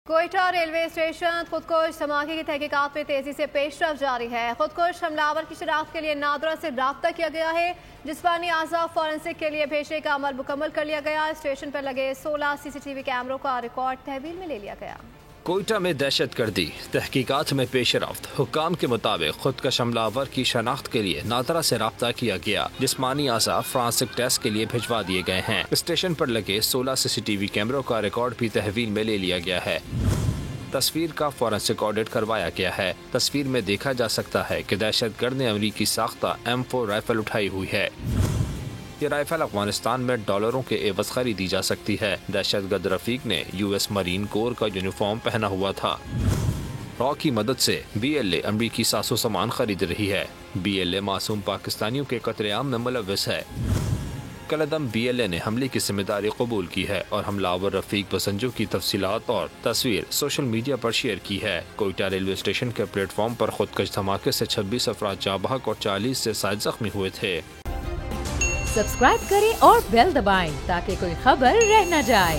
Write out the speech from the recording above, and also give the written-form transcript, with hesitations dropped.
Quetta railway station खुदकुश धमाके की तहकीकात में तेजी से पेशरफ जारी है। खुदकुश हमलावर की शनाख्त के लिए नादरा से राब्ता किया गया है। जिस्मानी आज़ा फॉरेंसिक के लिए भेजने का अमल मुकम्मल कर लिया गया। स्टेशन पर लगे 16 CCTV कैमरों का रिकॉर्ड तहवील में ले लिया गया। कोयटा में दहशतगर्दी तहकीकात में पेशरफ्त। हुक्काम के मुताबिक खुदकश हमलावर की शनाख्त के लिए नादरा से राब्ता किया गया। जिस्मानी आज़ा फॉरेंसिक टेस्ट के लिए भिजवा दिए गए हैं। स्टेशन पर लगे 16 CCTV कैमरों का रिकॉर्ड भी तहवील में ले लिया गया है। तस्वीर का फॉरेंसिक ऑडिट करवाया गया है। तस्वीर में देखा जा सकता है कि दहशतगर्द ने अमरीकी साख्ता M4 राइफल उठाई हुई है। ये राइफल अफगानिस्तान में डॉलरों के एवज खरीदी जा सकती है। दहशतगर्द रफीक ने US मरीन कोर का यूनिफॉर्म पहना हुआ था। रॉ की मदद से BLA अमरीकी सासो सामान खरीद रही है। BLA मासूम पाकिस्तानियों के कत्लेआम में मुलव्वस है। कलदम BLA ने हमले की जिम्मेदारी कबूल की है और हमलावर रफीक बसंजो की तफसीलात और तस्वीर सोशल मीडिया पर शेयर की है। कोयटा रेलवे स्टेशन के प्लेटफॉर्म पर खुदकश धमाके से 26 अफराद जाँ बहक और 40 से ज़ायद जख्मी हुए थे। सब्सक्राइब करें और बेल दबाएं ताकि कोई खबर रह न जाए।